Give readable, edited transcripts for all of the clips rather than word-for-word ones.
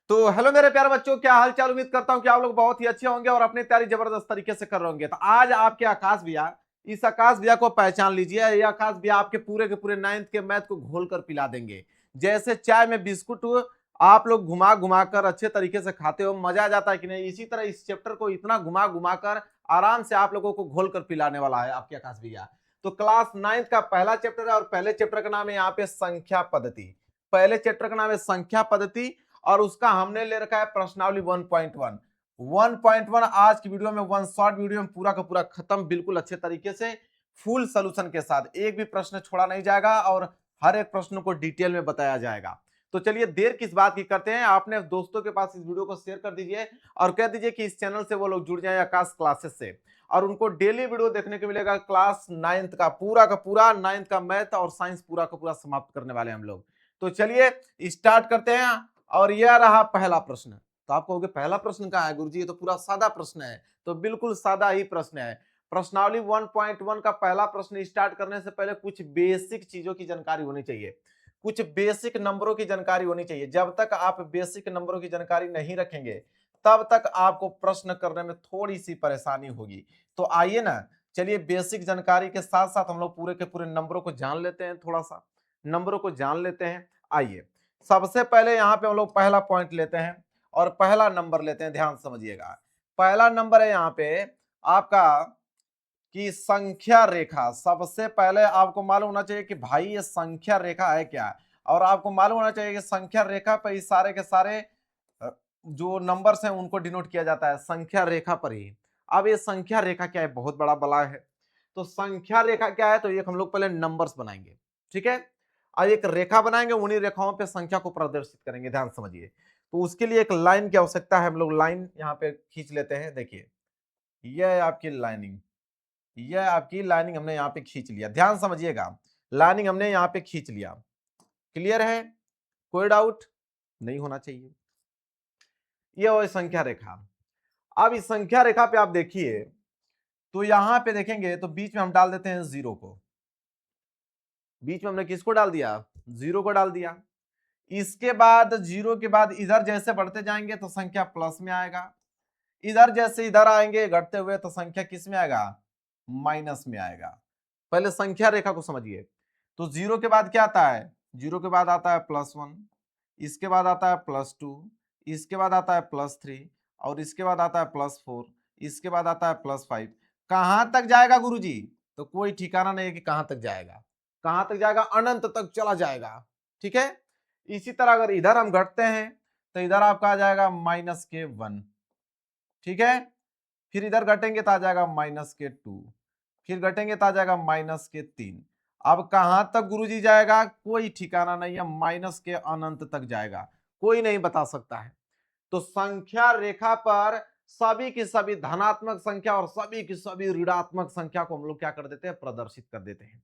तो हेलो मेरे प्यारे बच्चों, क्या हाल चाल। उम्मीद करता हूं कि आप लोग बहुत ही अच्छे होंगे और अपनी तैयारी जबरदस्त तरीके से कर रहे होंगे। तो आज आपके आकाश भैया, इस आकाश भैया को पहचान लीजिए। ये आकाश भैया आपके पूरे के पूरे 9th के मैथ को घोल कर पिला देंगे। जैसे चाय में बिस्कुट आप लोग घुमा घुमा कर अच्छे तरीके से खाते हो, मजा आ जाता है कि नहीं, इसी तरह इस चैप्टर को इतना घुमा घुमा कर आराम से आप लोगों को घोल कर पिलाने वाला है आपके आकाश भैया। तो क्लास 9th का पहला चैप्टर है और पहले चैप्टर का नाम है यहाँ पे संख्या पद्धति। पहले चैप्टर का नाम है संख्या पद्धति और उसका हमने ले रखा है प्रश्नावली 1.1। 1.1 आज की वीडियो में, वन शॉर्ट वीडियो में पूरा का पूरा खत्म, बिल्कुल अच्छे तरीके से फुल सोल्यूशन के साथ। एक भी प्रश्न छोड़ा नहीं जाएगा और हर एक प्रश्न को डिटेल में बताया जाएगा। तो चलिए देर किस बात की करते हैं, आपने दोस्तों के पास इस वीडियो को शेयर कर दीजिए और कह दीजिए कि इस चैनल से वो लोग जुड़ जाए आकाश क्लासेस से, और उनको डेली वीडियो देखने को मिलेगा। क्लास 9th का पूरा 9th का मैथ और साइंस पूरा का पूरा समाप्त करने वाले हम लोग। तो चलिए स्टार्ट करते हैं। और यह रहा पहला प्रश्न। तो आप कहोगे पहला प्रश्न कहाँ है गुरुजी, ये तो पूरा सादा प्रश्न है। तो बिल्कुल सादा ही प्रश्न है। प्रश्नावली 1.1 का पहला प्रश्न स्टार्ट करने से पहले कुछ बेसिक चीजों की जानकारी होनी चाहिए, कुछ बेसिक नंबरों की जानकारी होनी चाहिए। जब तक आप बेसिक नंबरों की जानकारी नहीं रखेंगे तब तक आपको प्रश्न करने में थोड़ी सी परेशानी होगी। तो आइए ना, चलिए बेसिक जानकारी के साथ साथ हम लोग पूरे के पूरे नंबरों को जान लेते हैं, थोड़ा सा नंबरों को जान लेते हैं। आइए सबसे पहले यहाँ पे हम लोग पहला पॉइंट लेते हैं और पहला नंबर लेते हैं। ध्यान समझिएगा, पहला नंबर है यहाँ पे आपका कि संख्या रेखा। सबसे पहले आपको मालूम होना चाहिए कि भाई ये संख्या रेखा है क्या, और आपको मालूम होना चाहिए कि संख्या रेखा पर इस सारे के सारे जो नंबर्स हैं उनको डिनोट किया जाता है संख्या रेखा पर ही। अब ये संख्या रेखा क्या है, बहुत बड़ा बला है। तो संख्या रेखा क्या है, तो ये हम लोग पहले नंबर्स बनाएंगे, ठीक है। और एक रेखा बनाएंगे, उन्हीं रेखाओं पे संख्या को प्रदर्शित करेंगे। ध्यान समझिए, तो उसके लिए एक लाइन की आवश्यकता है। हम लोग लाइन यहाँ पे खींच लेते हैं। देखिए यह है आपकी लाइनिंग, यह आपकी लाइनिंग हमने यहाँ पे खींच लिया। ध्यान समझिएगा, लाइनिंग हमने यहाँ पे खींच लिया। क्लियर है, कोई डाउट नहीं होना चाहिए। यह वो संख्या रेखा। अब इस संख्या रेखा पे आप देखिए, तो यहां पे देखेंगे तो बीच में हम डाल देते हैं जीरो को। बीच में हमने किसको डाल दिया, जीरो को डाल दिया। इसके बाद जीरो के बाद इधर जैसे बढ़ते जाएंगे तो संख्या प्लस में आएगा, इधर जैसे इधर आएंगे घटते हुए तो संख्या किस में आएगा, माइनस में आएगा। पहले संख्या रेखा को समझिए। तो जीरो के बाद क्या आता है, जीरो के बाद आता है +1, इसके बाद आता है +2, इसके बाद आता है +3 और इसके बाद आता है +4, इसके बाद आता है +5। कहां तक जाएगा गुरुजी, तो कोई ठिकाना नहीं है कि कहां तक जाएगा। कहां तक जाएगा, अनंत तक चला जाएगा, ठीक है। इसी तरह अगर इधर हम घटते हैं तो इधर आपका आ जाएगा -1, ठीक है। फिर इधर घटेंगे तो आ जाएगा -2, फिर घटेंगे तो आ जाएगा -3। अब कहां तक गुरुजी जाएगा, कोई ठिकाना नहीं है, माइनस के अनंत तक जाएगा, कोई नहीं बता सकता है। तो संख्या रेखा पर सभी की सभी धनात्मक संख्या और सभी की सभी ऋणात्मक संख्या को हम लोग क्या कर देते हैं, प्रदर्शित कर देते हैं।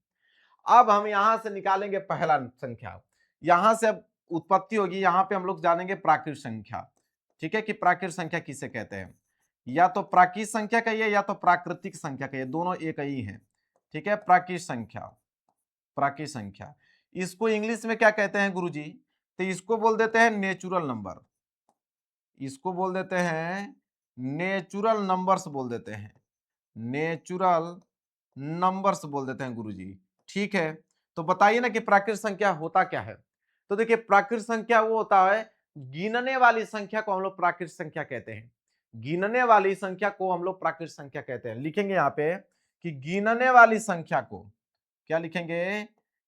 अब हम यहां से निकालेंगे पहला संख्या, यहां से अब उत्पत्ति होगी। यहां पे हम लोग जानेंगे प्राकृत संख्या, ठीक है, कि प्राकृत संख्या किसे कहते हैं। या तो प्राकृत संख्या कहिए या तो प्राकृतिक संख्या कहिए, दोनों एक ही है, ठीक है। प्राकृत संख्या, प्राकृत संख्या इसको इंग्लिश में क्या कहते हैं गुरुजी, तो इसको बोल देते हैं नेचुरल नंबर, इसको बोल देते हैं नेचुरल नंबर्स बोल देते हैं, नेचुरल नंबर्स बोल देते हैं गुरुजी, ठीक है। तो बताइए ना कि प्राकृत संख्या होता क्या है। तो देखिए प्राकृत संख्या वो होता है, गिनने वाली संख्या को हम लोग प्राकृत संख्या कहते हैं। गिनने वाली संख्या को हम लोग प्राकृत संख्या कहते हैं। लिखेंगे यहाँ पे कि गिनने वाली संख्या को, क्या लिखेंगे,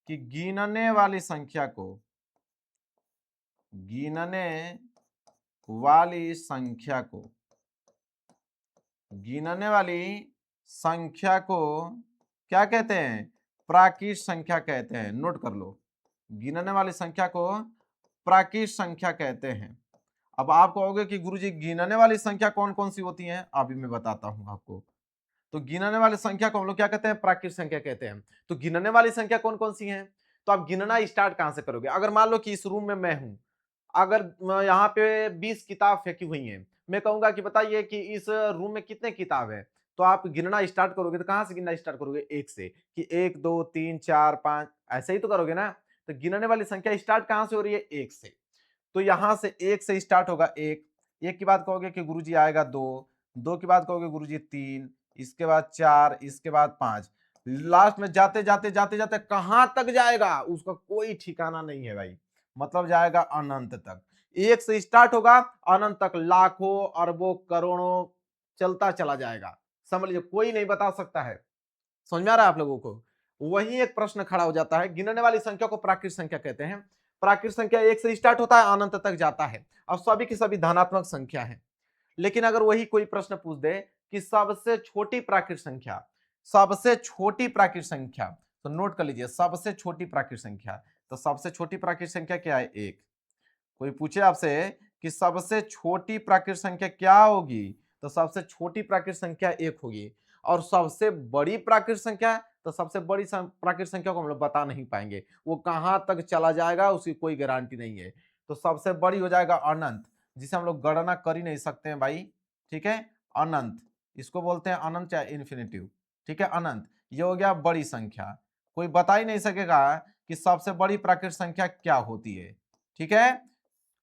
कि गिनने वाली संख्या को, गिनने वाली संख्या को, गिनने वाली संख्या को क्या कहते हैं, प्राकृत संख्या कहते हैं। नोट कर लो, गिनने वाली संख्या को प्राकृत संख्या कहते हैं। अब आप कहोगे कि गुरुजी गिनने वाली संख्या कौन कौन सी होती हैं, अभी मैं बताता हूं आपको। तो गिनने वाली संख्या को हम लोग क्या कहते हैं, प्राकृत संख्या कहते हैं। तो गिनने वाली संख्या कौन कौन सी हैं, तो आप गिनना स्टार्ट कहां से करोगे। अगर मान लो कि इस रूम में मैं हूं, अगर यहाँ पे 20 किताब फेंकी हुई हैं, मैं कहूंगा कि बताइए कि इस रूम में कितने किताब है, तो आप गिनना स्टार्ट करोगे तो कहां से गिनना स्टार्ट करोगे, एक से, कि 1 2 3 4 5, ऐसे ही तो करोगे ना। तो गिनने वाली संख्या स्टार्ट कहां से हो रही है, एक से। तो यहां से एक से स्टार्ट होगा, एक के बाद कहोगे कि गुरुजी आएगा दो के बाद कहोगे गुरुजी तीन, इसके बाद चार, इसके बाद पांच, लास्ट में जाते जाते जाते जाते कहां तक जाएगा उसका कोई ठिकाना नहीं है भाई, मतलब जाएगा अनंत तक। एक से स्टार्ट होगा, अनंत तक लाखों अरबों करोड़ों चलता चला जाएगा। समझ लीजिए, कोई नहीं बता सकता है। समझ में आ रहा है आप लोगों को? वही एक प्रश्न खड़ा हो जाता है, गिनने वाली संख्या को प्राकृत संख्या कहते हैं। प्राकृत संख्या एक से स्टार्ट होता है, अनंत तक जाता है, और सभी की सभी धनात्मक संख्या है। लेकिन अगर वही कोई प्रश्न पूछ दे कि सबसे छोटी प्राकृत संख्या, सबसे छोटी प्राकृत संख्या, तो नोट कर लीजिए, सबसे छोटी प्राकृत संख्या, तो सबसे छोटी प्राकृत संख्या क्या है? एक। कोई पूछे आपसे कि सबसे छोटी प्राकृत संख्या क्या होगी, तो सबसे छोटी प्राकृत संख्या एक होगी। और सबसे बड़ी प्राकृत संख्या, तो सबसे बड़ी प्राकृत संख्या को हम लोग बता नहीं पाएंगे, वो कहां तक चला जाएगा उसकी कोई गारंटी नहीं है। तो सबसे बड़ी हो जाएगा अनंत, जिसे हम लोग गणना कर ही नहीं सकते हैं भाई, ठीक है। अनंत, इसको बोलते हैं अनंत या इन्फिनिटिव, ठीक है, अनंत। ये हो गया बड़ी संख्या, कोई बता ही नहीं सकेगा कि सबसे बड़ी प्राकृत संख्या क्या होती है, ठीक है।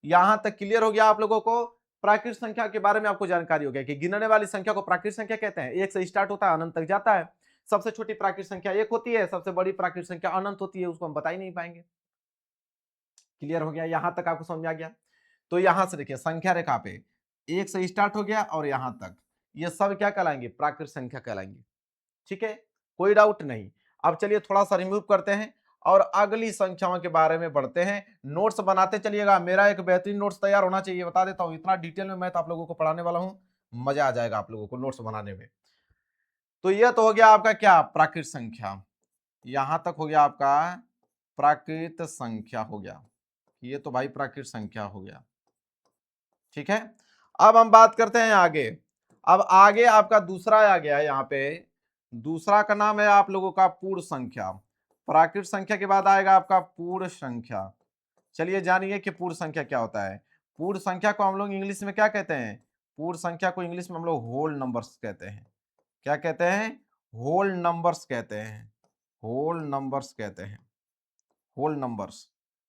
यहां तक क्लियर हो गया आप लोगों को? प्राकृत संख्या के बारे में आपको जानकारी हो गया कि गिनने वाली संख्या को प्राकृत संख्या कहते हैं, एक से स्टार्ट होता है, अनंत तक जाता है। सबसे छोटी प्राकृत संख्या एक होती है, सबसे बड़ी प्राकृत संख्या अनंत होती है, उसको हम बता ही नहीं पाएंगे। क्लियर हो गया? यहां तक आपको समझ आ गया? तो यहां से देखिए, संख्या रेखा पे एक से स्टार्ट हो गया और यहां तक, ये सब क्या कहलाएंगे? प्राकृत संख्या कहलाएंगे, ठीक है, कोई डाउट नहीं। अब चलिए थोड़ा सा रिमूव करते हैं और अगली संख्याओं के बारे में बढ़ते हैं। नोट्स बनाते चलिएगा, मेरा एक बेहतरीन नोट्स तैयार होना चाहिए, बता देता हूं, इतना डिटेल में मैथ आप लोगों को पढ़ाने वाला हूं, मजा आ जाएगा आप लोगों को नोट्स बनाने में। तो यह तो हो गया आपका क्या? प्राकृत संख्या। यहां तक हो गया आपका प्राकृत संख्या हो गया, ये तो भाई प्राकृत संख्या हो गया, ठीक है। अब हम बात करते हैं आगे। अब आगे आपका दूसरा आ गया है, यहाँ पे दूसरा का नाम है आप लोगों का पूर्ण संख्या। प्राकृत संख्या के बाद आएगा आपका पूर्ण संख्या। चलिए जानिए कि पूर्ण संख्या क्या होता है। पूर्ण संख्या को हम लोग इंग्लिश में क्या कहते हैं? पूर्ण संख्या को इंग्लिश में हम लोग होल नंबर्स कहते हैं। क्या कहते हैं? होल नंबर्स कहते हैं, होल नंबर्स कहते हैं, होल नंबर्स।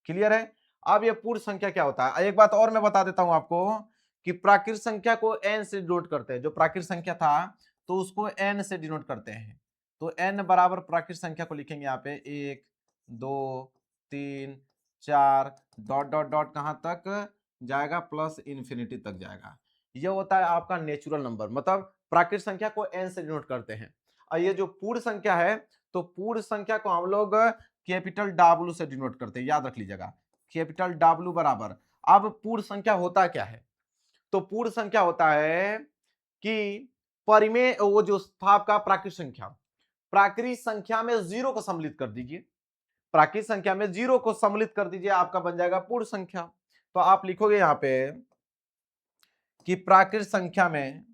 क्लियर है? अब ये पूर्ण संख्या क्या होता है, एक बात और मैं बता देता हूं आपको कि प्राकृत संख्या को एन से डिनोट करते हैं। जो प्राकृत संख्या था तो उसको एन से डिनोट करते हैं। तो एन बराबर प्राकृत संख्या को लिखेंगे यहाँ पे, एक, दो, तीन, चार, डॉट डॉट डॉट कहां तक जाएगा? प्लस इन्फिनिटी तक जाएगा। ये होता है आपका नेचुरल नंबर, मतलब प्राकृत संख्या को एन से डिनोट करते हैं। और ये जो पूर्ण संख्या है, तो पूर्ण संख्या को हम लोग कैपिटल डब्ल्यू से डिनोट करते हैं, याद रख लीजिएगा, कैपिटल डब्ल्यू बराबर। अब पूर्ण संख्या होता क्या है? तो पूर्ण संख्या होता है कि परिमेय, वो जो था आपका प्राकृत संख्या, प्राकृत संख्या में जीरो को सम्मिलित कर दीजिए, प्राकृत संख्या में जीरो को सम्मिलित कर दीजिए, आपका बन जाएगा पूर्ण संख्या। तो आप लिखोगे यहां पे कि प्राकृत संख्या में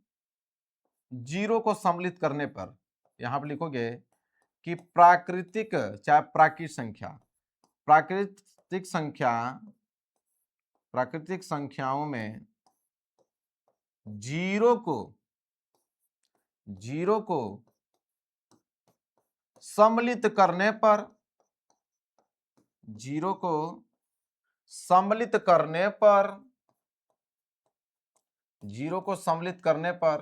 जीरो को सम्मिलित करने पर, यहां पर लिखोगे कि प्राकृतिक, चाहे प्राकृत संख्या, प्राकृतिक संख्या, प्राकृतिक संख्याओं में जीरो को, जीरो को सम्मिलित करने पर, जीरो को सम्मिलित करने पर, जीरो को सम्मिलित करने पर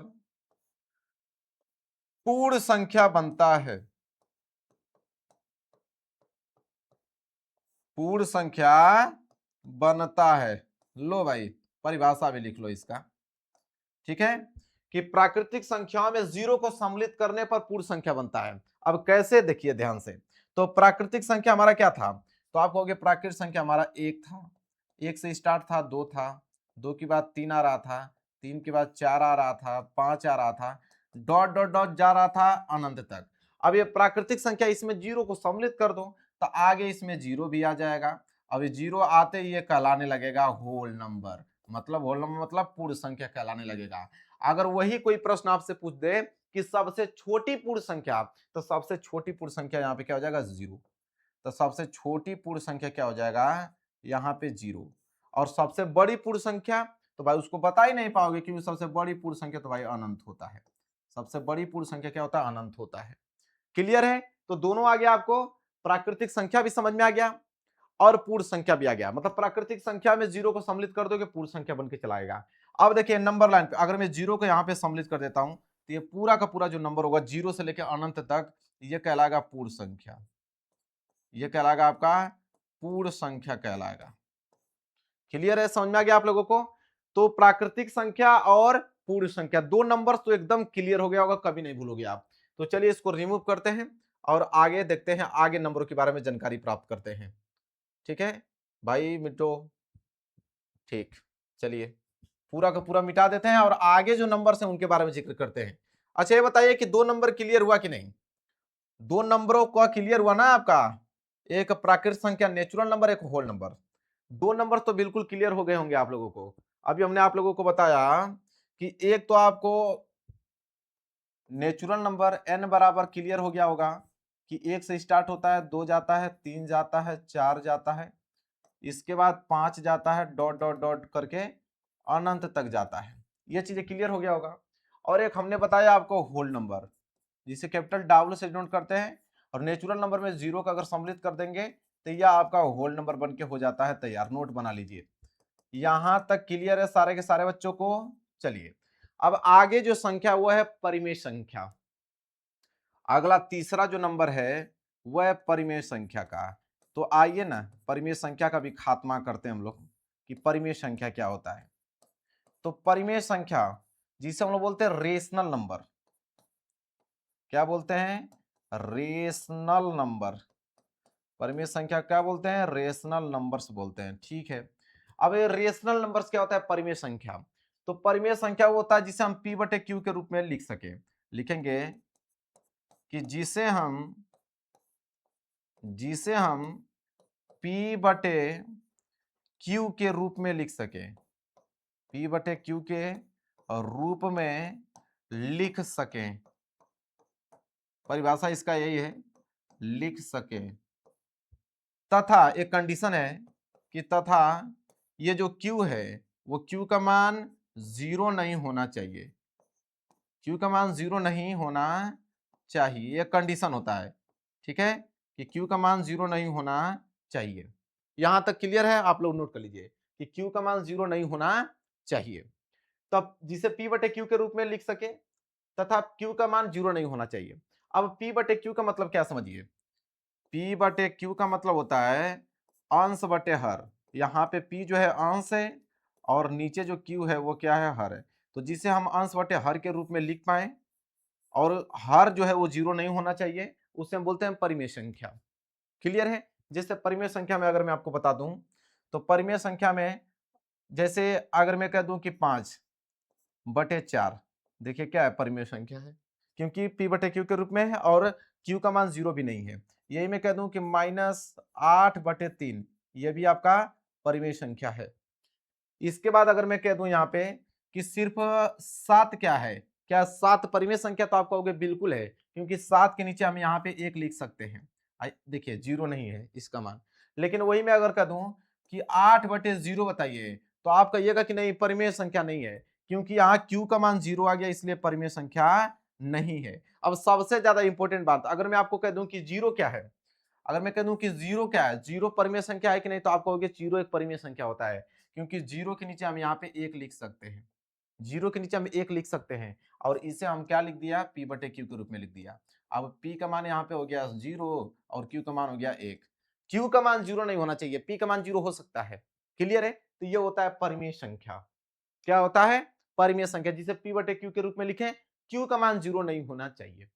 पूर्ण संख्या बनता है, पूर्ण संख्या बनता है। लो भाई, परिभाषा भी लिख लो इसका, ठीक है, कि प्राकृतिक संख्याओं में जीरो को सम्मिलित करने पर पूर्ण संख्या बनता है। अब कैसे, देखिए ध्यान से। तो प्राकृतिक संख्या हमारा क्या था? तो आप कहोगे प्राकृतिक संख्या हमारा एक था, एक से स्टार्ट था, दो था, दो के बाद तीन आ रहा था, तीन के बाद चार आ रहा था, पांच आ रहा था, डॉट डॉट डॉट जा रहा था अनंत तक। अब ये प्राकृतिक संख्या, इसमें जीरो को सम्मिलित कर दो तो आगे इसमें जीरो भी आ जाएगा। अब ये जीरो आते ही ये कहलाने लगेगा होल नंबर, मतलब होल नंबर मतलब पूर्ण संख्या कहलाने लगेगा। अगर वही कोई प्रश्न आपसे पूछ दे कि सबसे छोटी पूर्ण संख्या, तो सबसे छोटी पूर्ण संख्या यहाँ पे क्या हो जाएगा? जीरो। तो सबसे छोटी पूर्ण संख्या क्या हो जाएगा? यहाँ पे जीरो। और सबसे बड़ी पूर्ण संख्या, तो भाई उसको बता ही नहीं पाओगे, क्योंकि सबसे बड़ी पूर्ण संख्या तो भाई अनंत होता है। सबसे बड़ी पूर्ण संख्या क्या होता है? अनंत होता है। क्लियर है? तो दोनों आ गया आपको, प्राकृतिक संख्या भी समझ में आ गया, और पूर्ण संख्या भी आ गया। मतलब प्राकृतिक संख्या में जीरो को सम्मिलित कर दोगे पूर्ण संख्या बन के चला आएगा। अब देखिए नंबर लाइन पे अगर मैं जीरो को यहाँ पे सम्मिलित कर देता हूं तो ये पूरा का पूरा जो नंबर होगा जीरो से लेकर अनंत तक ये कहलाएगा पूर्ण संख्या। ये कहलाएगा आपका पूर्ण संख्या कहलाएगा। क्लियर है, समझ में आ गया आप लोगों को? तो प्राकृतिक संख्या और पूर्ण संख्या दो नंबर तो एकदम क्लियर हो गया होगा, कभी नहीं भूलोगे आप। तो चलिए इसको रिमूव करते हैं और आगे देखते हैं, आगे नंबरों के बारे में जानकारी प्राप्त करते हैं। ठीक है भाई मिटो, ठीक, चलिए पूरा का पूरा मिटा देते हैं और आगे जो नंबर हैं उनके बारे में जिक्र करते हैं। अच्छा ये बताइए कि दो नंबर क्लियर हुआ कि नहीं? दो नंबरों का क्लियर हुआ ना आपका, एक प्राकृतिक संख्या नेचुरल नंबर, एक होल नंबर। दो नंबर तो बिल्कुल क्लियर हो गए होंगे आप लोगों को। अभी हमने आप लोगों को बताया कि एक तो आपको नेचुरल नंबर n बराबर क्लियर हो गया होगा कि एक से स्टार्ट होता है, दो जाता है, तीन जाता है, चार जाता है, इसके बाद पांच जाता है, डॉट डॉट डॉट करके अनंत तक जाता है। ये चीजें क्लियर हो गया होगा। और एक हमने बताया आपको होल नंबर, जिसे कैपिटल डब्ल्यू से डिनोट करते हैं, और नेचुरल नंबर में जीरो का अगर सम्मिलित कर देंगे तो यह आपका होल नंबर बन के हो जाता है तैयार। नोट बना लीजिए, यहां तक क्लियर है सारे के सारे बच्चों को? चलिए अब आगे जो संख्या वो है परिमेय संख्या। अगला तीसरा जो नंबर है वह है परिमेय संख्या का। तो आइए ना परिमेय संख्या का भी खात्मा करते हैं हम लोग कि परिमेय संख्या क्या होता है। तो परिमेय संख्या जिसे हम लोग बोलते हैं रेशनल नंबर, क्या बोलते हैं? Rational number. परिमेय संख्या क्या बोलते हैं? रेशनल नंबर्स बोलते हैं। ठीक है, अब ये रेशनल नंबर्स क्या होता है? परिमेय संख्या। तो परिमेय संख्या वो होता है जिसे हम p बटे q के रूप में लिख सके। लिखेंगे कि जिसे हम p बटे q के रूप में लिख सके, p बटे q के रूप में लिख सकें। परिभाषा इसका यही है, लिख सकें। तथा एक कंडीशन है कि तथा ये जो q है वो q का मान जीरो नहीं होना चाहिए। q का मान जीरो नहीं होना चाहिए, ये कंडीशन होता है। ठीक है, कि q का मान जीरो नहीं होना चाहिए। यहां तक क्लियर है? आप लोग नोट कर लीजिए कि q का मान जीरो नहीं होना चाहिए, तब जिसे p बटे q के रूप में लिख सके तथा q का मान जीरो नहीं होना चाहिए। अब p बटे q का मतलब क्या समझिए? p बटे q का मतलब होता है अंश बटे हर। यहाँ पे p जो है अंश है और नीचे जो q है वो क्या है? हर है। तो जिसे हम अंश बटे हर के रूप में लिख पाए और हर जो है वो जीरो नहीं होना चाहिए, उसे हम बोलते हैं परिमेय संख्या। क्लियर है? जैसे परिमेय संख्या में अगर मैं आपको बता दूं तो परिमेय संख्या में जैसे अगर मैं कह दूं कि 5/4, देखिए क्या है? परिमेय संख्या है, क्योंकि p बटे q के रूप में है और q का मान जीरो भी नहीं है। यही मैं कह दूं कि -8/3, ये भी आपका परिमेय संख्या है। इसके बाद अगर मैं कह दूं यहाँ पे कि सिर्फ 7 क्या है? क्या 7 परिमेय संख्या? तो आप कहोगे बिल्कुल है, क्योंकि 7 के नीचे हम यहाँ पे 1 लिख सकते हैं। देखिए जीरो नहीं है इसका मान। लेकिन वही मैं अगर कह दूं कि 8/0 बताइए, तो आप कहिएगा कि नहीं परिमेय संख्या नहीं है, क्योंकि यहाँ q का मान जीरो आ गया, इसलिए परिमेय संख्या नहीं है। अब सबसे ज्यादा इंपॉर्टेंट बात, अगर मैं आपको कह दूं कि जीरो क्या है, अगर मैं कह दूं कि जीरो क्या है, जीरो परिमेय संख्या है कि नहीं, तो आप कहोगे जीरो एक परिमेय संख्या होता है, क्योंकि जीरो के नीचे हम यहाँ पे एक लिख सकते हैं। जीरो के नीचे हम एक लिख सकते हैं और इसे हम क्या लिख दिया? p बटे q के रूप में लिख दिया। अब p का मान यहाँ पे हो गया जीरो और q का मान हो गया एक। q का मान जीरो नहीं होना चाहिए, p का मान जीरो हो सकता है। क्लियर है? तो ये होता है परिमेय संख्या। क्या होता है? परिमेय संख्या, जिसे p बटे q के रूप में लिखें, q का मान जीरो नहीं होना चाहिए।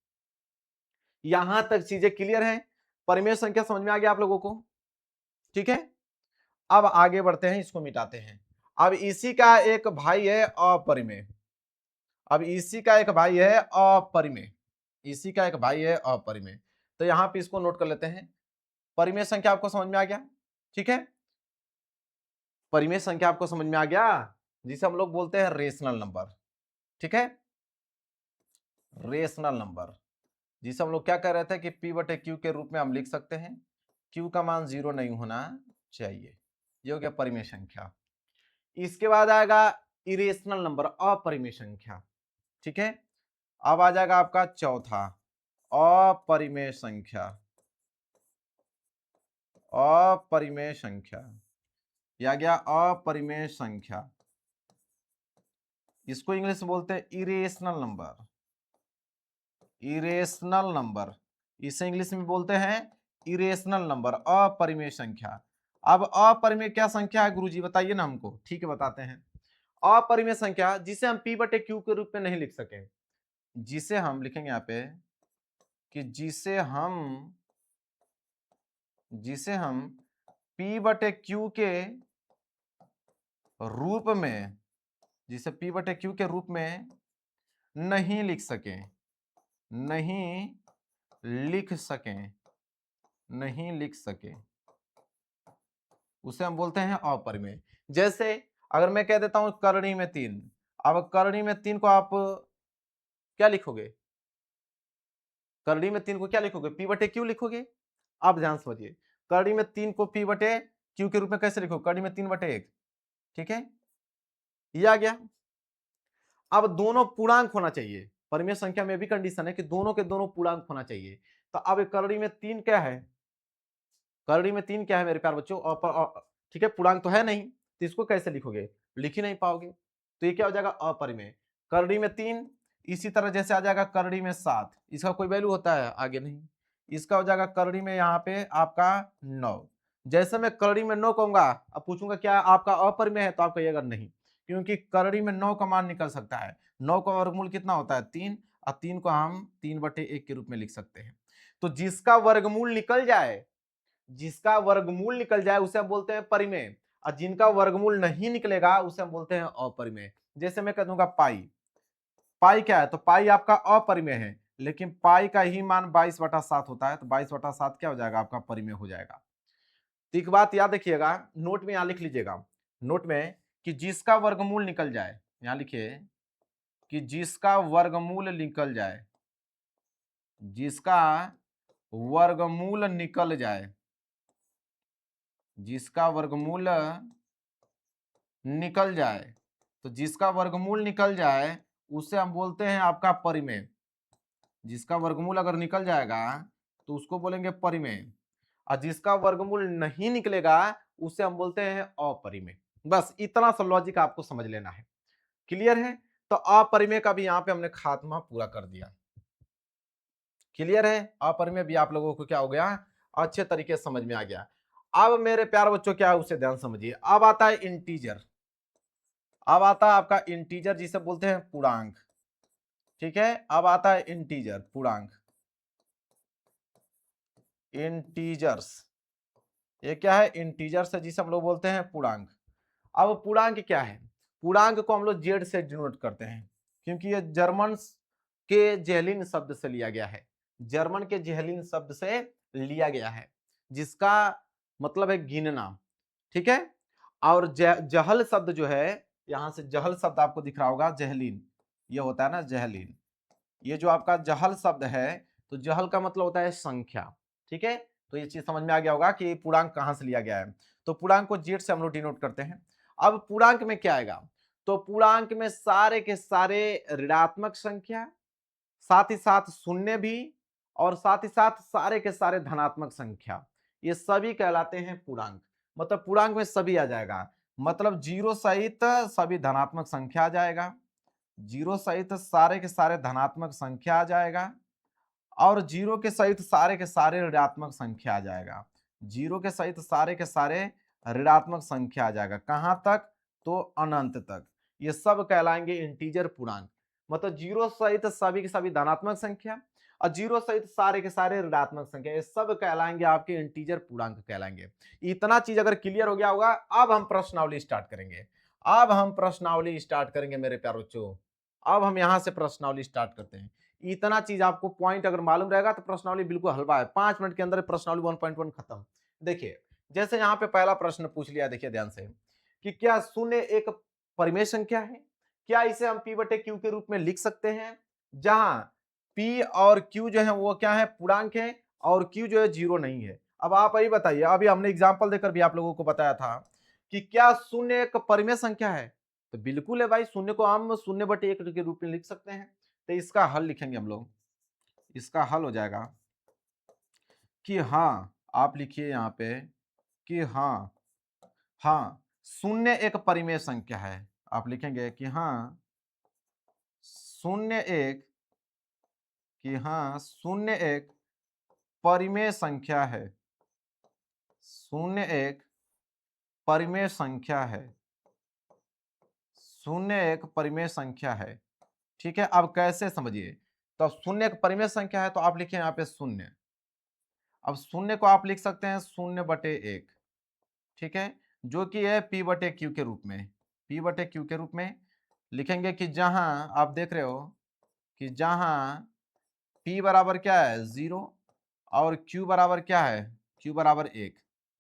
यहां तक चीजें क्लियर है? परिमेय संख्या समझ में आ गया आप लोगों को? ठीक है, अब आगे बढ़ते हैं, इसको मिटाते हैं। अब इसी का एक भाई है अपरिमेय। अब इसी का एक भाई है अपरिमेय, इसी का एक भाई है अपरिमेय। तो यहां पे इसको नोट कर लेते हैं। परिमेय संख्या आपको समझ में आ गया? ठीक है, परिमेय संख्या आपको समझ में आ गया, जिसे हम लोग बोलते हैं रेशनल नंबर। ठीक है, रेशनल नंबर, जिसे हम लोग क्या कह रहे थे कि p बटे q के रूप में हम लिख सकते हैं, q का मान जीरो नहीं होना चाहिए। ये हो गया परिमेय संख्या। इसके बाद आएगा इरेशनल नंबर, अपरिमेय संख्या। ठीक है, अब आ जाएगा आपका चौथा, अपरिमेय संख्या। अपरिमेय संख्या, या गया अपरिमेय संख्या। इसको इंग्लिश में बोलते हैं इरेशनल नंबर, इरेशनल नंबर, इसे इंग्लिश में बोलते हैं इरेशनल नंबर, अपरिमेय संख्या। अब अपरिमेय क्या संख्या है गुरुजी बताइए ना हमको, ठीक है बताते हैं। अपरिमेय संख्या जिसे हम p/q के रूप में नहीं लिख सके, जिसे हम लिखेंगे यहाँ पे कि जिसे हम p/q के रूप में, जिसे p/q के रूप में नहीं लिख सके, नहीं लिख सकें, नहीं लिख सके, उसे हम बोलते हैं अपरिमेय। जैसे अगर मैं कह देता हूं करणी में 3, अब करणी में 3 को आप क्या लिखोगे, करणी में 3 को क्या लिखोगे, p/q लिखोगे। आप ध्यान समझिए, करणी में 3 को p/q के रूप में कैसे लिखोगे, करणी में 3/1, ठीक है, ये आ गया। अब दोनों पूर्णांक होना चाहिए, परिमेय संख्या में भी कंडीशन है कि दोनों के दोनों पूर्णांक होना चाहिए। तो अब करणी में 3 क्या है, करणी में 3 क्या है मेरे प्यार बच्चों, ठीक है, पूर्णांक तो है नहीं, तो इसको कैसे लिखोगे, लिख ही नहीं पाओगे, तो ये क्या हो जाएगा अपरिमेय। करणी में 3, इसी तरह जैसे आ जाएगा करणी में 7, इसका कोई वैल्यू होता है आगे नहीं, इसका हो जाएगा करणी में यहाँ पे आपका 9। जैसे मैं करणी में 9 कहूंगा, अब पूछूंगा क्या आपका अपरिमेय है, तो आप कहिएगा नहीं, क्योंकि करणी में 9 का मान निकल सकता है। 9 का वर्गमूल कितना होता है 3, और 3 को हम 3/1 के रूप में लिख सकते हैं। तो जिसका वर्गमूल निकल जाए, जिसका वर्गमूल निकल जाए उसे हम बोलते हैं परिमेय, और जिनका वर्गमूल नहीं निकलेगा उसे हम बोलते हैं अपरिमेय। जैसे मैं कह दूंगा पाई, पाई क्या है, तो पाई आपका अपरिमेय है, लेकिन पाई का ही मान 22/7 होता है, तो 22/7 क्या हो जाएगा आपका परिमेय हो जाएगा। तो एक बात याद रखिएगा, नोट में यहां लिख लीजिएगा, नोट में कि जिसका वर्गमूल निकल जाए, यहां लिखिए कि जिसका वर्गमूल निकल जाए, जिसका वर्गमूल निकल जाए, जिसका वर्गमूल निकल जाए, तो जिसका वर्गमूल निकल जाए उसे हम बोलते हैं आपका परिमेय। जिसका वर्गमूल अगर निकल जाएगा तो उसको बोलेंगे परिमेय, और जिसका वर्गमूल नहीं निकलेगा उसे हम बोलते हैं अपरिमेय। बस इतना सा लॉजिक आपको समझ लेना है, क्लियर है। तो अपरिमेय का भी यहां पे हमने खात्मा पूरा कर दिया, क्लियर है। अपरिमेय भी आप लोगों को क्या हो गया, अच्छे तरीके से समझ में आ गया। अब मेरे प्यारे बच्चों क्या है उसे ध्यान समझिए। अब आता है इंटीजर, अब आता है आपका इंटीजर जिसे बोलते हैं पूर्णांक, ठीक है। अब आता है इंटीजर, पूर्णांक, इंटीजर्स, ये क्या है, इंटीजर्स है जिसे हम लोग बोलते हैं पूर्णांक। अब पूर्णांक क्या है, पूर्णांक को हम लोग जेड से डिनोट करते हैं, क्योंकि ये जर्मन के जेहलिन शब्द से लिया गया है, जर्मन के जेहलिन शब्द से लिया गया है, जिसका मतलब है गिनना, ठीक है। और जहल शब्द जो है, यहां से जहल शब्द आपको दिख रहा होगा, जेहलिन, ये होता है ना जेहलिन, ये जो आपका जहल शब्द है, तो जहल का मतलब होता है संख्या, ठीक है। तो ये चीज समझ में आ गया होगा कि पूर्णांक कहां से लिया गया है। तो पूर्णांक को जेड से हम लोग डिनोट करते हैं। अब पूर्णांक में क्या आएगा, तो पूर्णांक में सारे के सारे ऋणात्मक संख्या, साथ ही साथ शून्य भी, और साथ ही साथ सारे के सारे धनात्मक संख्या, ये सभी कहलाते हैं पूर्णांक। मतलब पूर्णांक में सभी आ जाएगा, मतलब जीरो सहित सभी धनात्मक संख्या आ जाएगा, जीरो सहित सारे के सारे धनात्मक संख्या आ जाएगा, और जीरो के सहित सारे के सारे ऋणात्मक संख्या आ जाएगा, जीरो के सहित सारे के सारे ऋणात्मक संख्या आ जाएगा, कहां तक, तो अनंत तक। ये सब कहलाएंगे इंटीजर पूर्णांक। मतलब जीरो सहित सभी के सभी धनात्मक संख्या, और जीरो सहित सारे के सारे ऋणात्मक संख्या, ये सब कहलाएंगे आपके इंटीजर पूर्णांक कहलाएंगे। इतना चीज अगर क्लियर हो गया होगा, अब हम प्रश्नावली स्टार्ट करेंगे, अब हम प्रश्नावली स्टार्ट करेंगे मेरे प्यारे बच्चों। अब हम यहां से प्रश्नावली स्टार्ट करते हैं। इतना चीज आपको पॉइंट अगर मालूम रहेगा तो प्रश्नावली बिल्कुल हलवा है, 5 मिनट के अंदर प्रश्नावली 1.1 खत्म। देखिए जैसे यहाँ पे पहला प्रश्न पूछ लिया, देखिए ध्यान से, कि क्या शून्य एक परिमेय संख्या है, क्या इसे हम p/q के रूप में लिख सकते हैं, जहां p और q जो है वो क्या है, पूर्णांक है, और q जो है जीरो नहीं है। अब आप यही बताइए, अभी हमने एग्जाम्पल देकर भी आप लोगों को बताया था कि क्या शून्य एक परिमेय संख्या है, तो बिल्कुल है भाई, शून्य को हम 0/1 के रूप में लिख सकते हैं। तो इसका हल लिखेंगे हम लोग, इसका हल हो जाएगा कि हाँ, आप लिखिए यहाँ पे कि हाँ, हाँ शून्य एक परिमेय संख्या है। आप लिखेंगे कि हाँ शून्य एक, कि हाँ शून्य एक परिमेय संख्या है। शून्य एक परिमेय संख्या है। शून्य एक परिमेय संख्या है। ठीक है, अब कैसे समझिए। तो शून्य एक परिमेय संख्या है तो आप लिखिए यहाँ पे शून्य। अब शून्य को आप लिख सकते हैं शून्य बटे एक, ठीक है, जो कि है पी बटे क्यू के रूप में। पी बटे क्यू के रूप में लिखेंगे कि जहां आप देख रहे हो कि जहां p बराबर क्या है 0 और q बराबर क्या है, q बराबर 1।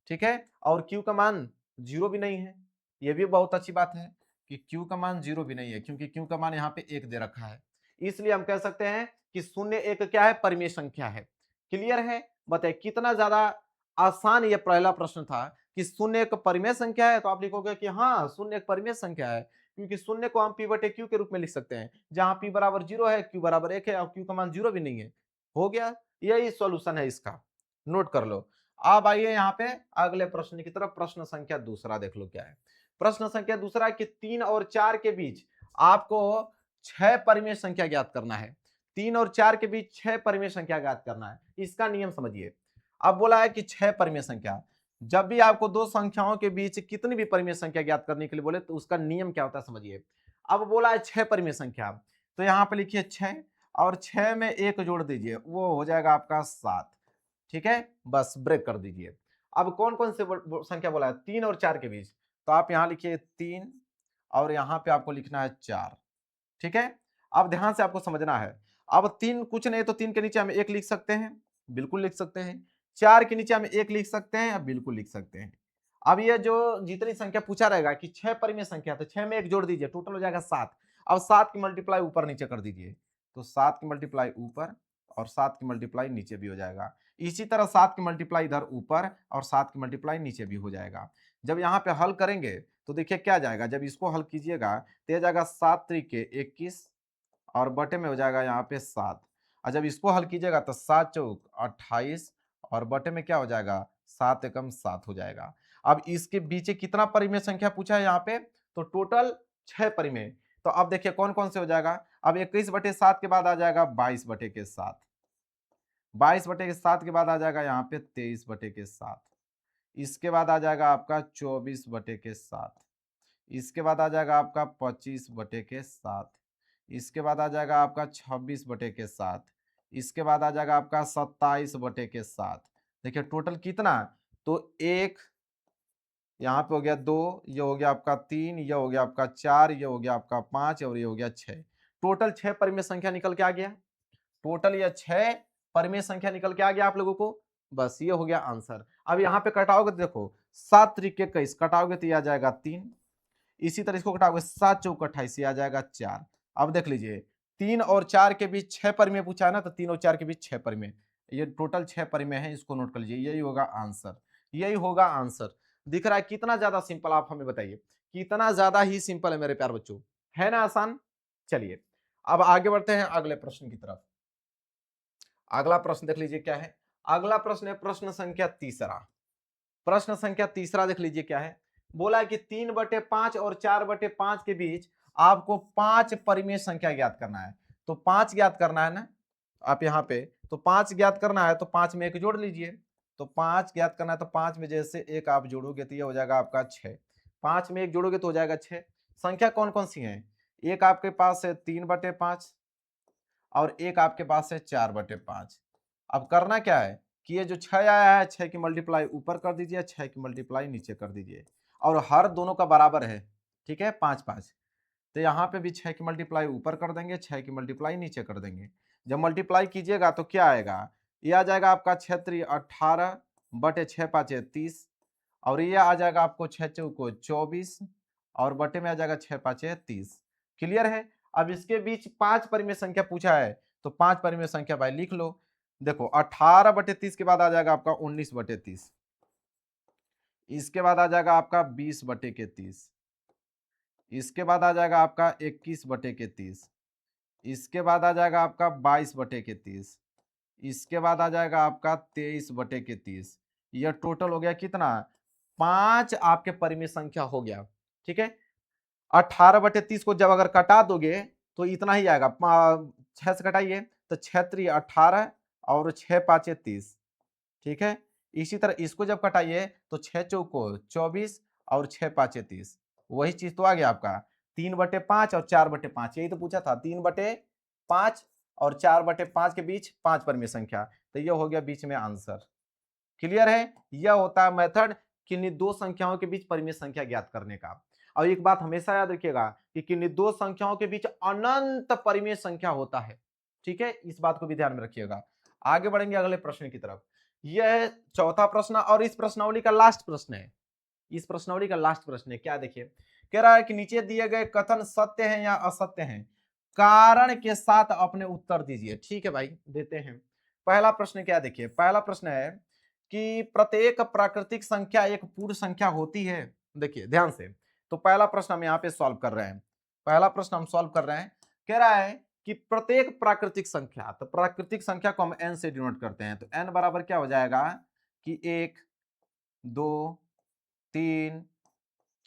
ठीक है, और q का मान 0 भी नहीं है। यह भी बहुत अच्छी बात है कि q का मान 0 भी नहीं है, क्योंकि q का मान यहाँ पे 1 दे रखा है। इसलिए हम कह सकते हैं कि शून्य एक क्या है, परिमेय संख्या है। क्लियर है? बताइए कितना ज्यादा आसान ये पहला प्रश्न था कि शून्य एक परिमेय संख्या है, तो आप लिखोगे कि हाँ शून्य एक परिमेय संख्या है, क्योंकि शून्य को हम p बटे क्यू के रूप में लिख सकते हैं, जहां p बराबर 0 है, q बराबर 1 है और q का मान 0 भी नहीं है। हो गया, यही सॉल्यूशन है इसका, नोट कर लो। अब आइए यहाँ पे अगले प्रश्न की तरफ। प्रश्न संख्या दूसरा देख लो क्या है। प्रश्न संख्या दूसरा कि 3 और 4 के बीच आपको 6 परिमेय संख्या ज्ञात करना है। 3 और 4 के बीच 6 परिमेय संख्या ज्ञात करना है। इसका नियम समझिए। अब बोला है कि 6 परिमेय संख्या, जब भी आपको दो संख्याओं के बीच कितनी भी परिमेय संख्या ज्ञात करने के लिए बोले तो उसका नियम क्या होता है समझिए। अब बोला है 6 परिमेय संख्या, तो यहाँ पे लिखिए 6 और 6 में एक जोड़ दीजिए, वो हो जाएगा आपका 7। ठीक है, बस ब्रेक कर दीजिए। अब कौन कौन से संख्या बोला है 3 और 4 के बीच, तो आप यहाँ लिखिए 3 और यहाँ पे आपको लिखना है 4। ठीक है, अब ध्यान से आपको समझना है। अब 3 कुछ नहीं तो 3 के नीचे हम 1 लिख सकते हैं, बिल्कुल लिख सकते हैं। 4 के नीचे हम 1 लिख सकते हैं, बिल्कुल लिख सकते हैं। अब ये जो जितनी संख्या पूछा रहेगा कि 6 परिमेय संख्या, तो 6 में 1 जोड़ दीजिए, टोटल हो जाएगा 7। अब 7 की मल्टीप्लाई ऊपर नीचे कर दीजिए, तो 7 की मल्टीप्लाई ऊपर और 7 की मल्टीप्लाई नीचे भी हो जाएगा। इसी तरह 7 की मल्टीप्लाई इधर ऊपर और 7 की मल्टीप्लाई नीचे भी हो जाएगा। जब यहाँ पे हल करेंगे तो देखिए क्या जाएगा, जब इसको हल कीजिएगा तो यह जाएगा 7 त्रिके 21 और बटे में हो जाएगा यहाँ पे 7। और जब इसको हल कीजिएगा तो 7 चौक 28 और बटे में क्या हो जाएगा 7 एकम 7 हो जाएगा। अब इसके बीच कितना परिमेय संख्या पूछा है यहाँ पे, तो टोटल 6 परिमेय। तो अब देखिए कौन कौन से हो जाएगा। अब 21 बटे 7 के बाद आ जाएगा 22 बटे के 7, 22 बटे के 7 के बाद आ जाएगा यहाँ पे 23 बटे के 7, इसके बाद आ जाएगा आपका 24 बटे के 7, इसके बाद आ जाएगा आपका 25 बटे के 7, इसके बाद आ जाएगा आपका 26 बटे के 7, इसके बाद आ जाएगा आपका 27 बटे के 7। देखिए टोटल कितना, तो एक यहाँ पे हो गया 2, ये हो गया आपका 3, ये हो गया आपका 4, ये हो गया आपका 5 और ये हो गया 6। टोटल 6 परिमेय संख्या निकल के आ गया। टोटल ये 6 परिमेय संख्या निकल के आ गया आप लोगों को। बस ये हो गया आंसर। अब यहाँ पे कटाओगे तो देखो 7 त्रिक 21 कटाओगे तो ये आ जाएगा 3, इसी तरह इसको घटाओगे 7 चौक 28 आ जाएगा 4। अब देख लीजिए 3 और 4 के बीच 6 परिमेय पूछा है ना, तो 3 और 4 के बीच 6 परिमेय, ये टोटल 6 परिमेय है, इसको नोट कर लीजिए, यही होगा आंसर, यही होगा आंसर। दिख रहा है कितना ज्यादा सिंपल, आप हमें बताइए कितना ज्यादा ही सिंपल है मेरे प्यार बच्चों, है ना आसान। चलिए अब आगे बढ़ते हैं अगले प्रश्न की तरफ। अगला प्रश्न देख लीजिए क्या है। अगला प्रश्न है प्रश्न संख्या तीसरा। प्रश्न संख्या तीसरा देख लीजिए क्या है। बोला है कि 3/5 और 4/5 के बीच आपको 5 परिमेय संख्या ज्ञात करना है। तो 5 ज्ञात करना है ना, आप यहाँ पे तो 5 ज्ञात करना है तो 5 में एक जोड़ लीजिए। तो 5 ज्ञात करना है तो 5 में जैसे एक आप जोड़ोगे तो ये हो जाएगा आपका 6। 5 में एक जोड़ोगे तो हो जाएगा 6। संख्या कौन कौन सी है, एक आपके पास है 3/5 और एक आपके पास है 4/5। अब करना क्या है कि ये जो 6 आया है 6 की मल्टीप्लाई ऊपर कर दीजिए, 6 की मल्टीप्लाई नीचे कर दीजिए और हर दोनों का बराबर है। ठीक है 5 5, तो यहाँ पे भी 6 की मल्टीप्लाई ऊपर कर देंगे, 6 की मल्टीप्लाई नीचे कर देंगे। जब मल्टीप्लाई कीजिएगा तो क्या आएगा, ये आ जाएगा आपका 6 3 18 बटे 6 5 30 और ये आ जाएगा आपको 6 चौको 24 और बटे में आ जाएगा 6 5 30। क्लियर है। अब इसके बीच 5 परिमेय संख्या पूछा है तो 5 परिमेय संख्या भाई लिख लो। देखो 18/30 के बाद आ जाएगा आपका 19/30, इसके बाद आ जाएगा आपका 20/30, इसके बाद आ जाएगा आपका 21/30, इसके बाद आ जाएगा आपका 22/30, इसके बाद आ जाएगा आपका 23/30। यह टोटल हो गया कितना 5 आपके परिमेय संख्या हो गया। ठीक है, 18/30 को जब अगर कटा दोगे तो इतना ही आएगा। 6 से घटाइए तो 6 3 18 और 6 5 30। ठीक है, इसी तरह इसको जब कटाइए तो 6 चौको 24 और 6 5 30। वही चीज तो आ गया आपका 3/5 और 4/5। यही तो पूछा था, 3/5 और 4/5 के बीच 5 परिमेय संख्या, तो ये हो गया बीच में आंसर। क्लियर है, यह होता है मेथड किन्हीं दो संख्याओं के बीच परिमेय संख्या ज्ञात करने का। और एक बात हमेशा याद रखिएगा कि किन्हीं दो संख्याओं के बीच अनंत परिमेय संख्या होता है। ठीक है, इस बात को भी ध्यान में रखिएगा। आगे बढ़ेंगे अगले प्रश्न की तरफ। यह चौथा प्रश्न और इस प्रश्नावली का लास्ट प्रश्न है। इस प्रश्नावली का लास्ट प्रश्न है, क्या देखिए, कह रहा है कि नीचे दिए गए कथन सत्य हैं या असत्य हैं, कारण के साथ अपने उत्तर दीजिए। ठीक है भाई, देते हैं। पहला प्रश्न क्या देखिए, पहला प्रश्न है कि प्रत्येक प्राकृतिक संख्या एक पूर्ण संख्या होती है। देखिए ध्यान से, तो पहला प्रश्न हम यहाँ पे सॉल्व कर रहे हैं। पहला प्रश्न हम सॉल्व कर रहे हैं, कह रहा है कि प्रत्येक प्राकृतिक संख्या, तो प्राकृतिक संख्या को हम n से डिनोट करते हैं, तो n बराबर क्या हो जाएगा कि 1 2 3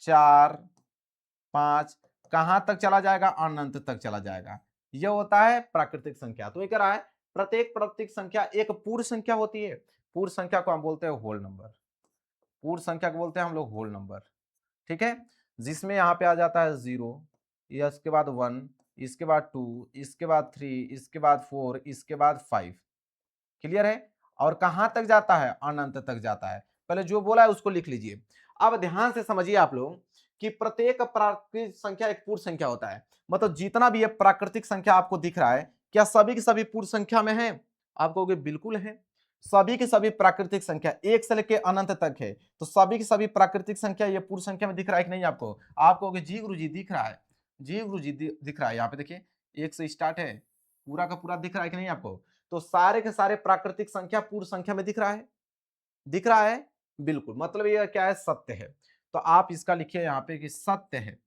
4 5, कहां तक चला जाएगा, अनंत तक चला जाएगा। यह होता है प्राकृतिक संख्या। तो ये कह रहा है प्रत्येक प्राकृतिक संख्या एक पूर्ण संख्या होती है। पूर्ण संख्या को हम बोलते हैं होल नंबर। पूर्ण संख्या को बोलते हैं हम लोग होल नंबर। ठीक है, जिसमें यहाँ पे आ जाता है 0, इसके बाद 1, इसके बाद 2, इसके बाद 3, इसके बाद 4, इसके बाद 5। क्लियर है, और कहां तक जाता है, अनंत तक जाता है। पहले जो बोला है उसको लिख लीजिए। अब ध्यान से समझिए आप लोग कि प्रत्येक प्राकृतिक संख्या एक पूर्ण संख्या होता है। मतलब जितना भी ये प्राकृतिक संख्या आपको दिख रहा है, क्या सभी की सभी पूर्ण संख्या में है? आप कहोगे बिल्कुल है। सभी की सभी प्राकृतिक संख्या एक से लेकर अनंत तक है, तो सभी की सभी प्राकृतिक संख्या ये पूर्ण संख्या में दिख रहा है कि नहीं आपको? आप कहोगे जी गुरु जी दिख रहा है, जी गुरु जी दिख रहा है। यहाँ पे देखिए 1 से स्टार्ट है, पूरा का पूरा दिख रहा है कि नहीं आपको? तो सारे के सारे प्राकृतिक संख्या पूर्ण संख्या में दिख रहा है, दिख रहा है बिल्कुल। मतलब ये क्या है, सत्य है। तो आप इसका लिखिए यहाँ पे कि सत्य है।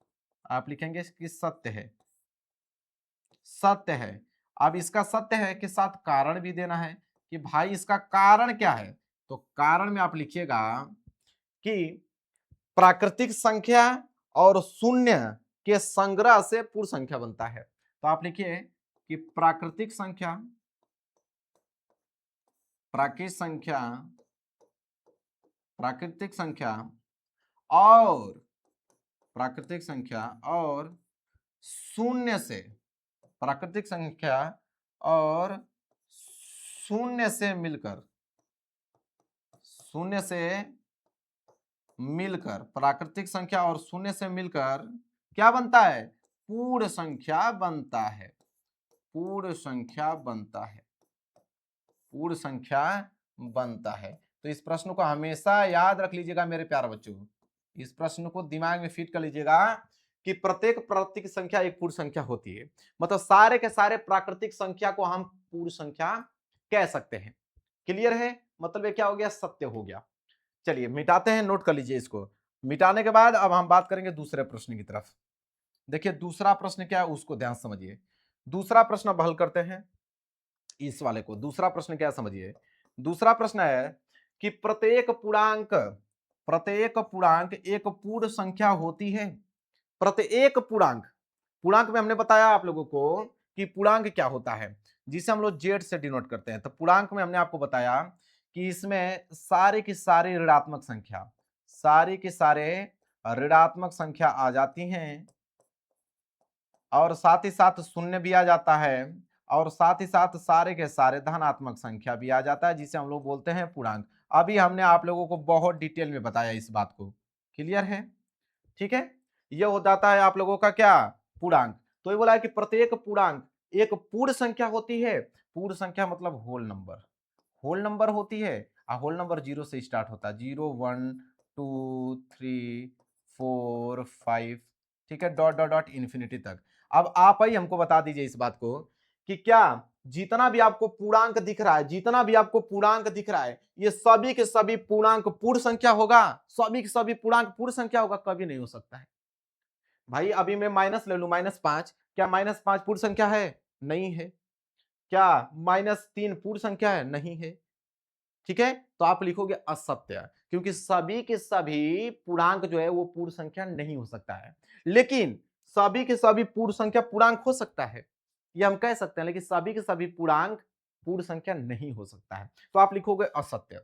आप लिखेंगे कि सत्य है, सत्य है। अब इसका सत्य है के साथ कारण भी देना है कि भाई इसका कारण क्या है। तो कारण में आप लिखिएगा कि प्राकृतिक संख्या और शून्य के संग्रह से पूर्ण संख्या बनता है। तो आप लिखिए कि प्राकृतिक संख्या, प्राकृतिक संख्या, प्राकृतिक संख्या और प्राकृतिक संख्या और शून्य से, प्राकृतिक संख्या और शून्य से मिलकर, शून्य से मिलकर, प्राकृतिक संख्या और शून्य से मिलकर क्या बनता है, पूर्ण संख्या बनता है। पूर्ण संख्या बनता है, पूर्ण संख्या बनता है। तो इस प्रश्न को हमेशा याद रख लीजिएगा मेरे प्यारे बच्चों, इस प्रश्न को दिमाग में फिट कर लीजिएगा कि प्रत्येक प्राकृतिक संख्या एक पूर्ण संख्या होती है। मतलब सारे के सारे प्राकृतिक संख्या को हम पूर्ण संख्या कह सकते हैं। क्लियर है, मतलब ये क्या हो गया, सत्य हो गया। चलिए मिटाते हैं, नोट कर लीजिए इसको। मिटाने के बाद अब हम बात करेंगे दूसरे प्रश्न की तरफ। देखिए दूसरा प्रश्न क्या है उसको ध्यान समझिए। दूसरा प्रश्न अब हल करते हैं इस वाले को। दूसरा प्रश्न क्या समझिए, दूसरा प्रश्न है कि प्रत्येक पूर्णांक, प्रत्येक पूर्णांक एक पूर्ण संख्या होती है। प्रत्येक पूर्णांक, पूर्णांक में हमने बताया आप लोगों को कि पूर्णांक क्या होता है, जिसे हम लोग जेड से डिनोट करते हैं। तो पूर्णांक में हमने आपको बताया कि इसमें सारे की सारी ऋणात्मक संख्या, सारी की सारे ऋणात्मक संख्या आ जाती हैं, और साथ ही साथ शून्य भी आ जाता है, और साथ ही साथ सारे के सारे धनात्मक संख्या भी आ जाता है, जिसे हम लोग बोलते हैं पूर्णांक। अभी हमने आप लोगों को बहुत डिटेल में बताया इस बात को। क्लियर है, ठीक है, यह हो जाता है आप लोगों का क्या, पूर्णांक। तो ये बोला है कि प्रत्येक पूर्णांक एक पूर्ण संख्या होती है। पूर्ण संख्या मतलब होल नंबर, होल नंबर होती है। होल नंबर 0 से स्टार्ट होता है, 0 1 2 3 4 5, ठीक है, डॉट डॉट डॉट इन्फिनिटी तक। अब आप ही हमको बता दीजिए इस बात को कि क्या जितना भी आपको पूर्णांक दिख रहा है, जितना भी आपको पूर्णांक दिख रहा है, ये सभी के सभी पूर्णांक पूर्ण संख्या होगा? सभी के सभी पूर्णांक पूर्ण संख्या होगा? कभी नहीं हो सकता है भाई। अभी मैं माइनस ले लू, -5, क्या -5 पूर्ण संख्या है? नहीं है। क्या -3 पूर्ण संख्या है? नहीं है। ठीक है, तो आप लिखोगे असत्य, क्योंकि सभी के सभी पूर्णांक जो है वो पूर्ण संख्या नहीं हो सकता है, लेकिन सभी के सभी पूर्ण संख्या पूर्णांक हो सकता है, ये हम कह सकते हैं, लेकिन सभी के सभी पूर्णांक पूर्ण संख्या नहीं हो सकता है। तो आप लिखोगे असत्य,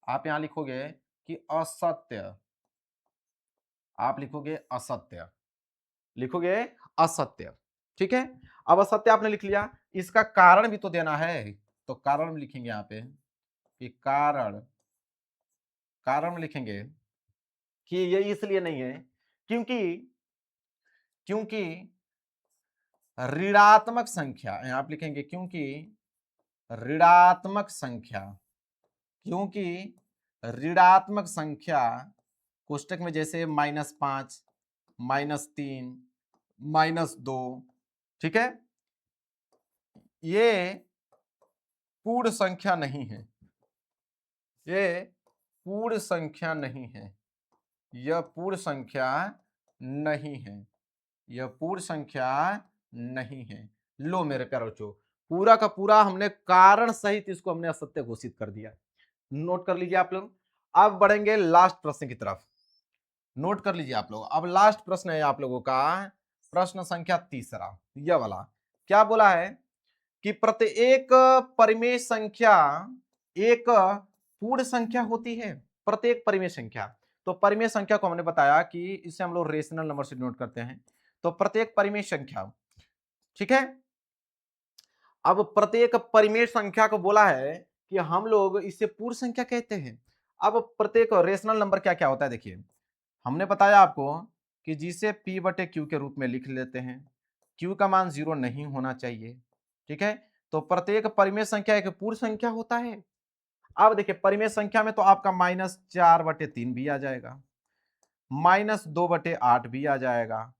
आप यहां लिखोगे कि असत्य, आप लिखोगे असत्य, लिखोगे असत्य। ठीक है, अब असत्य आपने लिख लिया, इसका कारण भी तो देना है, तो कारण लिखेंगे यहां पे कि कारण, कारण लिखेंगे कि ये इसलिए नहीं है क्योंकि क्योंकि ऋणात्मक संख्या, यहां आप लिखेंगे क्योंकि ऋणात्मक संख्या, क्योंकि ऋणात्मक संख्या कोष्टक में जैसे -5, -3, -2, ठीक है, ये पूर्ण संख्या नहीं है, ये पूर्ण संख्या नहीं है, यह पूर्ण संख्या नहीं है, यह पूर्ण संख्या नहीं है। लो मेरे प्यारे बच्चों, पूरा का पूरा हमने कारण सहित इसको हमने असत्य घोषित कर दिया। नोट कर लीजिए आप लोग। अब बढ़ेंगे लास्ट प्रश्न की तरफ, नोट कर लीजिए आप लोग। अब लास्ट प्रश्न है आप लोगों का प्रश्न संख्या तीसरा, यह वाला। क्या बोला है कि प्रत्येक परिमेय संख्या एक पूर्ण संख्या होती है, प्रत्येक परिमेय संख्या। तो परिमेय संख्या को हमने बताया कि इसे हम लोग रेशनल नंबर से डिनोट करते हैं। तो प्रत्येक परिमेय संख्या, ठीक है, अब प्रत्येक परिमेय संख्या को बोला है कि हम लोग इसे पूर्ण संख्या कहते हैं। अब प्रत्येक रेशनल नंबर क्या क्या होता है, देखिए हमने बताया आपको कि जिसे p बटे क्यू के रूप में लिख लेते हैं, q का मान 0 नहीं होना चाहिए, ठीक है। तो प्रत्येक परिमेय संख्या एक पूर्ण संख्या होता है। अब देखिए परिमेय संख्या में तो आपका -4/3 भी आ जाएगा, -2/8 भी आ जाएगा,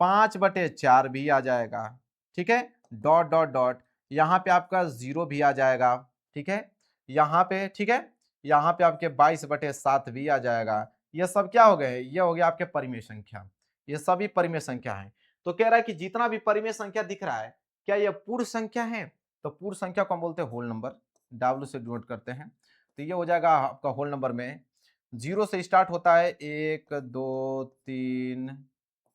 5/4 भी आ जाएगा, ठीक है, डॉट डॉट डॉट, यहाँ पे आपका 0 भी आ जाएगा, ठीक है, यहाँ पे, ठीक है, यहाँ पे आपके 22/7 भी आ जाएगा। ये सब क्या हो गए, ये हो गया आपके परिमेय संख्या, ये सभी परिमेय संख्या है। तो कह रहा है कि जितना भी परिमेय संख्या दिख रहा है क्या ये पूर्ण संख्या है, तो पूर्ण संख्या को हम बोलते हैं होल नंबर, W से डिनोट करते हैं। तो ये हो जाएगा आपका होल नंबर में 0 से स्टार्ट होता है 1 2 3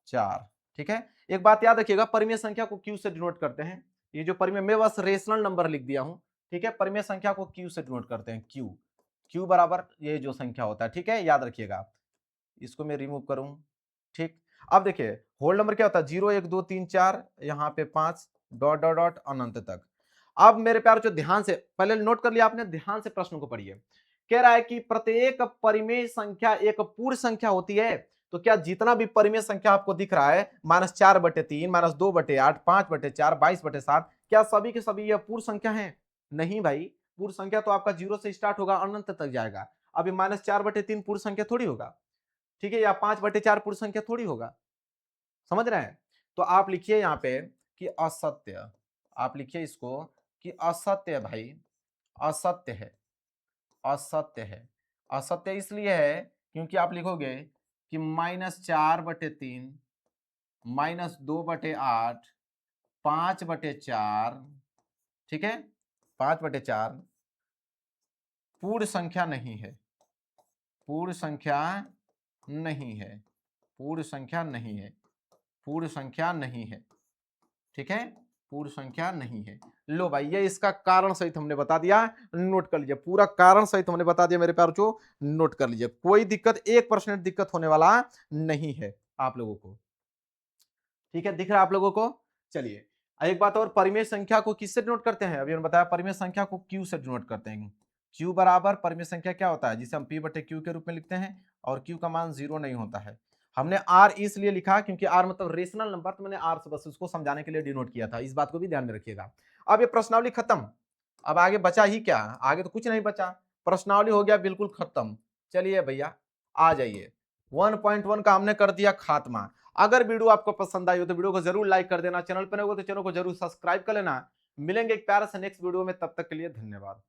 4, ठीक है। एक बात याद रखिएगा, परिमेय संख्या को क्यू से डिनोट करते हैं। ये जो परिमेय, मैं बस रेशनल नंबर लिख दिया हूं, ठीक है, परिमेय संख्या को क्यू से डिनोट करते हैं, क्यू, क्यू बराबर ये जो संख्या होता है, ठीक है, याद रखिएगा। इसको मैं रिमूव करूं, ठीक। अब देखिए होल नंबर क्या होता है, 0 1 2 3 4, यहाँ पे 5, डॉट डॉट डॉट अनंत तक। अब मेरे प्यार जो ध्यान से पहले नोट कर लिया आपने, ध्यान से प्रश्न को पढ़िए। कह रहा है कि प्रत्येक परिमेय संख्या एक पूर्ण संख्या होती है। तो क्या जितना भी परिमेय संख्या आपको दिख रहा है, -4/3, -2/8, 5/4, 22/7, क्या सभी के सभी यह पूर्ण संख्या है? नहीं भाई, पूर्ण संख्या तो आपका 0 से स्टार्ट होगा, अनंत तक जाएगा। अभी -4/3 पूर्ण संख्या थोड़ी होगा, ठीक है, या 5/4 पूर्ण संख्या थोड़ी होगा, समझ रहे हैं। तो आप लिखिए यहाँ पे कि असत्य, आप लिखिए इसको कि असत्य है भाई, असत्य है, असत्य है। असत्य इसलिए है क्योंकि आप लिखोगे कि -4/3, -2/8, 5/4, ठीक है, 5/4 पूर्ण संख्या नहीं है, पूर्ण संख्या नहीं है, पूर्ण संख्या नहीं है, पूर्ण संख्या नहीं है, ठीक है, पूर्ण संख्या नहीं है। लो भाई, ये इसका कारण सहित हमने बता दिया, नोट कर लीजिए, पूरा कारण सहित हमने बता दिया मेरे प्यारों को, नोट कर लीजिए। कोई दिक्कत 1% दिक्कत होने वाला नहीं है आप लोगों को, ठीक है, दिख रहा है आप लोगों को। चलिए एक बात और, परिमेय संख्या को किससे डिनोट करते हैं, अभी हमने बताया परिमेय संख्या को क्यू से डिनोट करते हैं। क्यू बराबर परिमेय संख्या क्या होता है, जिसे हम p/q के रूप में लिखते हैं, और q का मान 0 नहीं होता है। हमने r इसलिए लिखा क्योंकि r मतलब रेशनल नंबर, तो मैंने r से बस उसको समझाने के लिए डिनोट किया था, इस बात को भी ध्यान में रखिएगा। अब ये प्रश्नावली खत्म, अब आगे बचा ही क्या, आगे तो कुछ नहीं बचा, प्रश्नावली हो गया बिल्कुल खत्म। चलिए भैया आ जाइए, 1.1 का हमने कर दिया खात्मा। अगर वीडियो आपको पसंद आई हो तो वीडियो को जरूर लाइक कर देना, चैनल पर नए हो तो चैनल को जरूर सब्सक्राइब कर लेना। मिलेंगे एक प्यारे से नेक्स्ट वीडियो में, तब तक के लिए धन्यवाद।